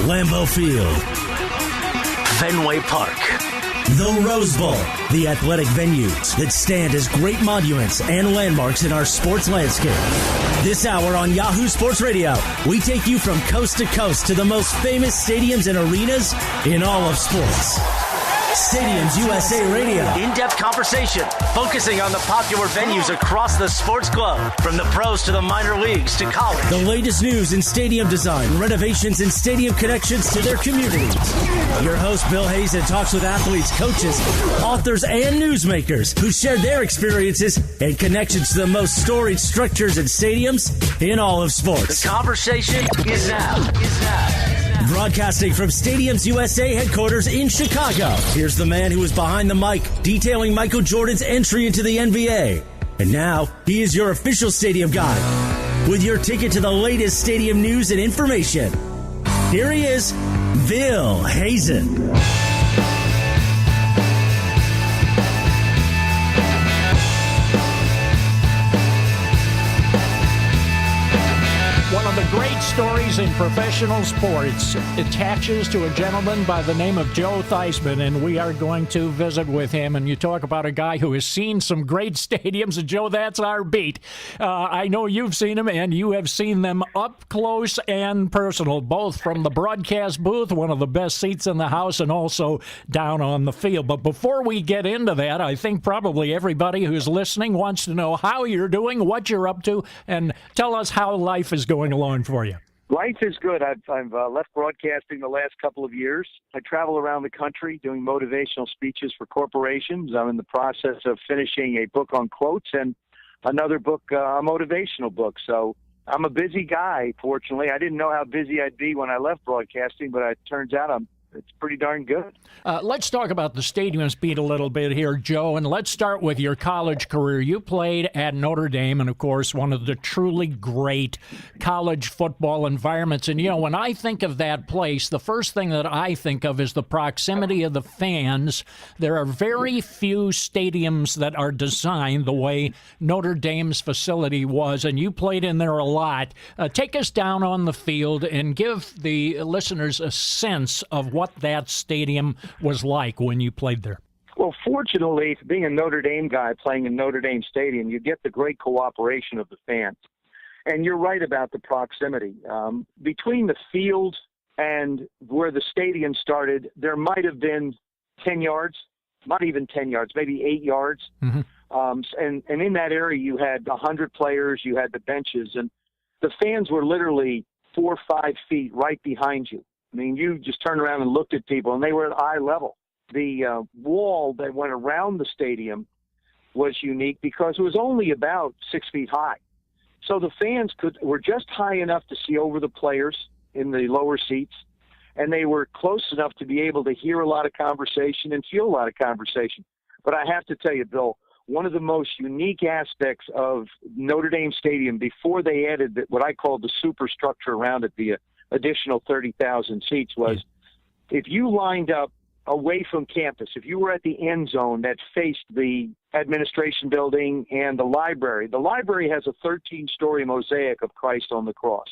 Lambeau Field, Fenway Park, the Rose Bowl, the athletic venues that stand as great monuments and landmarks in our sports landscape. This hour on Yahoo Sports Radio, we take you from coast to coast to the most famous stadiums and arenas in all of sports. Stadiums USA Radio. In-depth conversation focusing on the popular venues across the sports globe, from the pros to the minor leagues to college. The latest news in stadium design, renovations, and stadium connections to their communities. Your host, Bill Hazen, talks with athletes, coaches, authors, and newsmakers who share their experiences and connections to the most storied structures and stadiums in all of sports. The conversation is now. Broadcasting from Stadiums USA headquarters in Chicago, here's the man who was behind the mic detailing Michael Jordan's entry into the NBA. And now, he is your official stadium guy with your ticket to the latest stadium news and information. Here he is, Bill Hazen. One of the great stories in professional sports attaches to a gentleman by the name of Joe Theismann, and we are going to visit with him. And you talk about a guy who has seen some great stadiums, and Joe, that's our beat. I know you've seen them, and you have seen them up close and personal, both from the broadcast booth, one of the best seats in the house, and also down on the field. But before we get into that, I think probably everybody who's listening wants to know how you're doing, what you're up to, and tell us how life is going along for you. Life is good. I've left broadcasting the last couple of years. I travel around the country doing motivational speeches for corporations. I'm in the process of finishing a book on quotes and another book, a motivational book. So I'm a busy guy, fortunately. I didn't know how busy I'd be when I left broadcasting, but it turns out it's pretty darn good. Let's talk about the stadium speed a little bit here, Joe, and let's start with your college career. You played at Notre Dame, and, of course, one of the truly great college football environments. And, when I think of that place, the first thing that I think of is the proximity of the fans. There are very few stadiums that are designed the way Notre Dame's facility was, and you played in there a lot. Take us down on the field and give the listeners a sense of what that stadium was like when you played there. Well, fortunately, being a Notre Dame guy playing in Notre Dame Stadium, you get the great cooperation of the fans. And you're right about the proximity. Between the field and where the stadium started, there might have been 10 yards, not even 10 yards, maybe 8 yards. Mm-hmm. And in that area, you had 100 players, you had the benches, and the fans were literally 4 or 5 feet right behind you. I mean, you just turned around and looked at people, and they were at eye level. The wall that went around the stadium was unique because it was only about 6 feet high. So the fans were just high enough to see over the players in the lower seats, and they were close enough to be able to hear a lot of conversation and feel a lot of conversation. But I have to tell you, Bill, one of the most unique aspects of Notre Dame Stadium before they added what I call the superstructure around it, the additional 30,000 seats, was if you lined up away from campus, if you were at the end zone that faced the administration building and the library has a 13-story mosaic of Christ on the cross.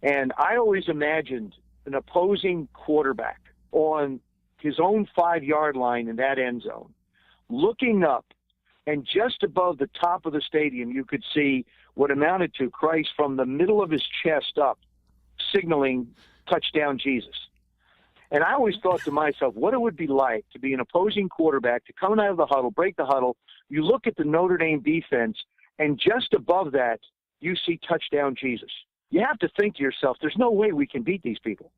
And I always imagined an opposing quarterback on his own 5-yard line in that end zone, looking up, and just above the top of the stadium, you could see what amounted to Christ from the middle of his chest up, signaling touchdown Jesus. And I always thought to myself, what it would be like to be an opposing quarterback, to come out of the huddle, break the huddle. You look at the Notre Dame defense, and just above that, you see touchdown Jesus. You have to think to yourself, there's no way we can beat these people.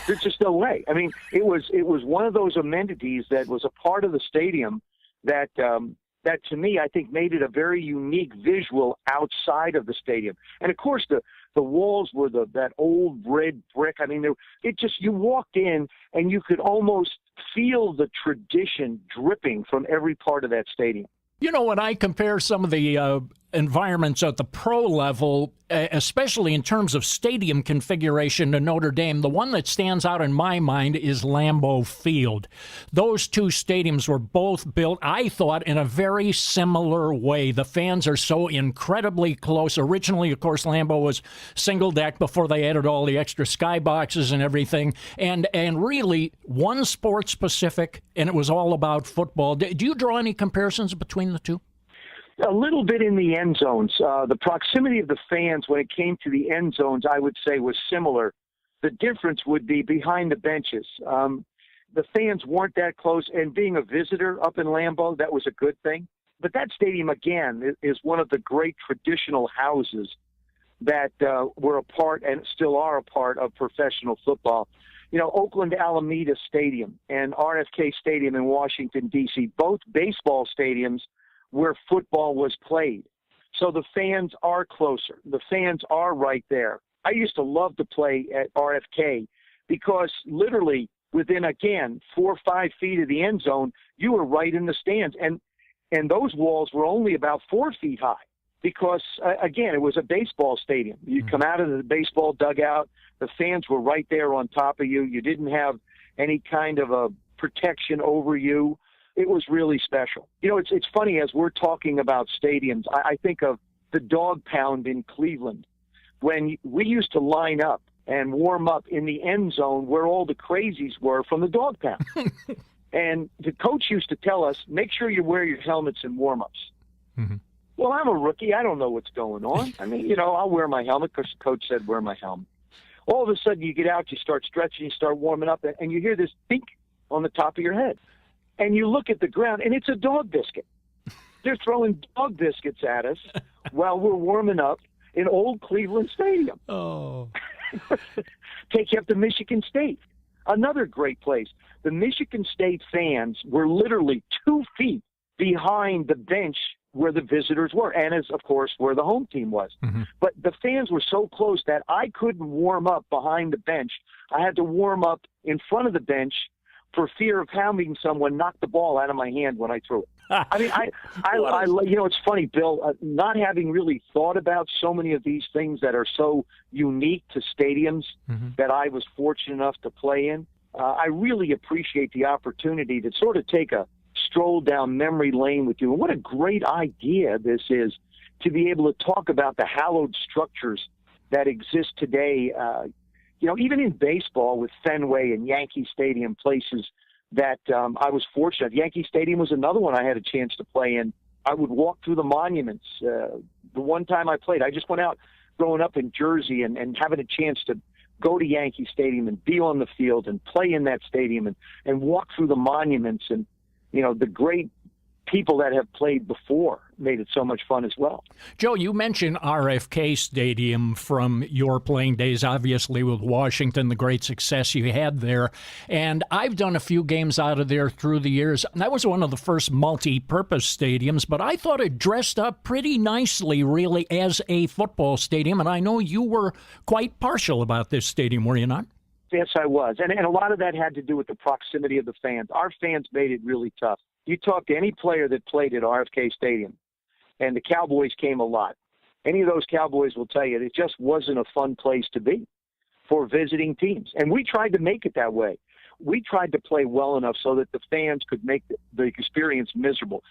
There's just no way. I mean, it was one of those amenities that was a part of the stadium that to me, I think, made it a very unique visual outside of the stadium. And of course, the walls were that old red brick. I mean, you walked in and you could almost feel the tradition dripping from every part of that stadium. When I compare some of the environments at the pro level, especially in terms of stadium configuration to Notre Dame, the one that stands out in my mind is Lambeau Field. Those two stadiums were both built, I thought, in a very similar way. The fans are so incredibly close. Originally, of course, Lambeau was single deck before they added all the extra skyboxes and everything. And really, one sport specific, and it was all about football. Do you draw any comparisons between the two? A little bit in the end zones. The proximity of the fans when it came to the end zones, I would say, was similar. The difference would be behind the benches. The fans weren't that close, and being a visitor up in Lambeau, that was a good thing. But that stadium, again, is one of the great traditional houses that were a part and still are a part of professional football. You know, Oakland Alameda Stadium and RFK Stadium in Washington, D.C., both baseball stadiums where football was played. So the fans are closer. The fans are right there. I used to love to play at RFK because literally within, again, 4 or 5 feet of the end zone, you were right in the stands. And those walls were only about 4 feet high because, again, it was a baseball stadium. You'd come out of the baseball dugout. The fans were right there on top of you. You didn't have any kind of a protection over you. It was really special. You know, it's funny, as we're talking about stadiums, I think of the Dog Pound in Cleveland, when we used to line up and warm up in the end zone where all the crazies were from the Dog Pound. And the coach used to tell us, make sure you wear your helmets in warm-ups. Mm-hmm. Well, I'm a rookie. I don't know what's going on. I mean, you know, I'll wear my helmet because the coach said wear my helmet. All of a sudden, you get out, you start stretching, you start warming up, and you hear this pink on the top of your head. And you look at the ground, and it's a dog biscuit. They're throwing dog biscuits at us while we're warming up in old Cleveland Stadium. Oh. Take you up to Michigan State, another great place. The Michigan State fans were literally 2 feet behind the bench where the visitors were, and as, of course, where the home team was. Mm-hmm. But the fans were so close that I couldn't warm up behind the bench. I had to warm up in front of the bench for fear of having someone knock the ball out of my hand when I threw it. I mean, I you know, it's funny, Bill, not having really thought about so many of these things that are so unique to stadiums that I was fortunate enough to play in. I really appreciate the opportunity to sort of take a stroll down memory lane with you. And what a great idea this is, to be able to talk about the hallowed structures that exist today. You know, even in baseball with Fenway and Yankee Stadium, places that I was fortunate. Yankee Stadium was another one I had a chance to play in. I would walk through the monuments. The one time I played, I just went out growing up in Jersey and having a chance to go to Yankee Stadium and be on the field and play in that stadium and walk through the monuments. And, you know, the great people that have played before made it so much fun as well. Joe, you mentioned RFK Stadium from your playing days, obviously with Washington, the great success you had there. And I've done a few games out of there through the years. That was one of the first multi-purpose stadiums, but I thought it dressed up pretty nicely, really, as a football stadium. And I know you were quite partial about this stadium, were you not? Yes, I was. And a lot of that had to do with the proximity of the fans. Our fans made it really tough. You talk to any player that played at RFK Stadium, and the Cowboys came a lot. Any of those Cowboys will tell you it just wasn't a fun place to be for visiting teams. And we tried to make it that way. We tried to play well enough so that the fans could make the experience miserable,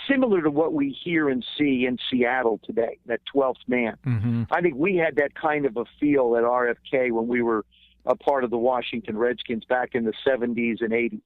similar to what we hear and see in Seattle today, that 12th man. Mm-hmm. I think we had that kind of a feel at RFK when we were a part of the Washington Redskins back in the 70s and 80s.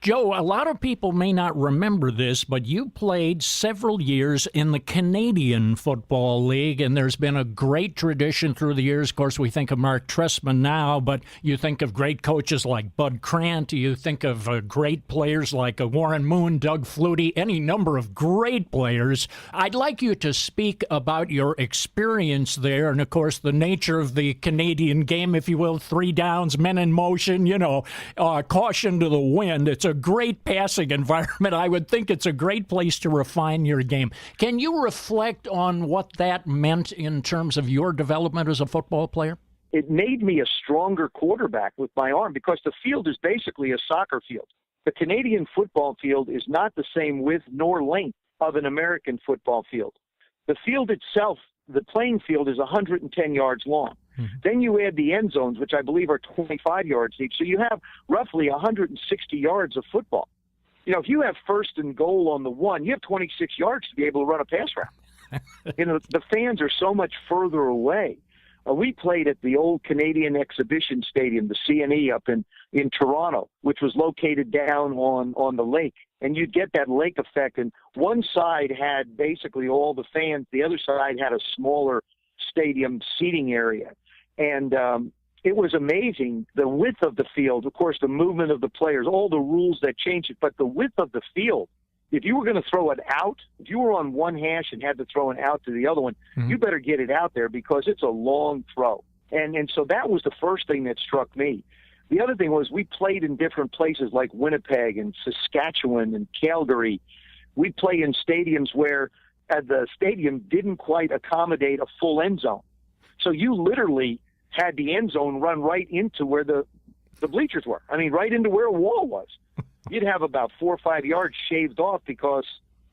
Joe, a lot of people may not remember this, but you played several years in the Canadian Football League, and there's been a great tradition through the years. Of course, we think of Mark Trestman now, but you think of great coaches like Bud Krant. You think of great players like Warren Moon, Doug Flutie, any number of great players. I'd like you to speak about your experience there, and, of course, the nature of the Canadian game, if you will, 3 downs, men in motion, caution to the wind. It's a great passing environment. I would think it's a great place to refine your game. Can you reflect on what that meant in terms of your development as a football player? It made me a stronger quarterback with my arm because the field is basically a soccer field. The Canadian football field is not the same width nor length of an American football field. The field itself, the playing field, is 110 yards long. Mm-hmm. Then you add the end zones, which I believe are 25 yards deep. So you have roughly 160 yards of football. You know, if you have first and goal on the 1, you have 26 yards to be able to run a pass route. You know, the fans are so much further away. We played at the old Canadian Exhibition Stadium, the CNE, up in Toronto, which was located down on the lake. And you'd get that lake effect. And one side had basically all the fans. The other side had a smaller stadium seating area. And it was amazing, the width of the field, of course, the movement of the players, all the rules that changed it. But the width of the field, if you were going to throw it out, if you were on one hash and had to throw it out to the other one, mm-hmm. you better get it out there because it's a long throw. And so that was the first thing that struck me. The other thing was we played in different places like Winnipeg and Saskatchewan and Calgary. We played in stadiums where the stadium didn't quite accommodate a full end zone. So you literally had the end zone run right into where the bleachers were. I mean, right into where a wall was. You'd have about 4 or 5 yards shaved off because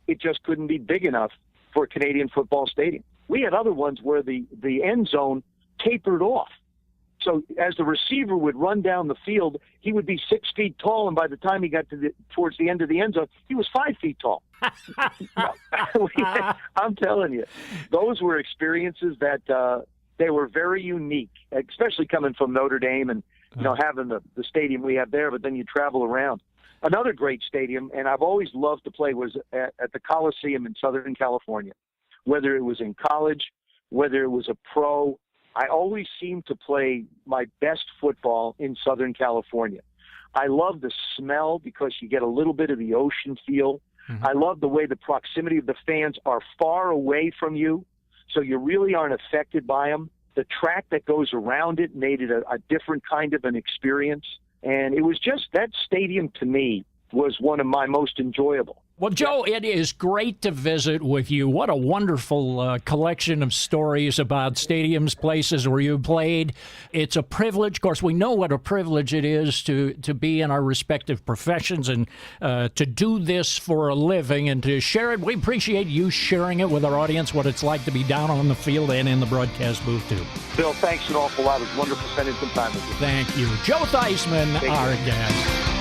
it just couldn't be big enough for a Canadian football stadium. We had other ones where the end zone tapered off. So as the receiver would run down the field, he would be 6 feet tall, and by the time he got towards the end of the end zone, he was 5 feet tall. I'm telling you, those were experiences that they were very unique, especially coming from Notre Dame and having the stadium we have there, but then you travel around. Another great stadium, and I've always loved to play, was at the Coliseum in Southern California. Whether it was in college, whether it was a pro, I always seemed to play my best football in Southern California. I love the smell because you get a little bit of the ocean feel. Mm-hmm. I love the way the proximity of the fans are far away from you, so you really aren't affected by them. The track that goes around it made it a different kind of an experience. And it was just, that stadium to me was one of my most enjoyable. Well, Joe, it is great to visit with you. What a wonderful collection of stories about stadiums, places where you played. It's a privilege. Of course, we know what a privilege it is to be in our respective professions and to do this for a living and to share it. We appreciate you sharing it with our audience, what it's like to be down on the field and in the broadcast booth, too. Bill, thanks an awful lot. It was wonderful spending some time with you. Thank you. Joe Theismann, our guest.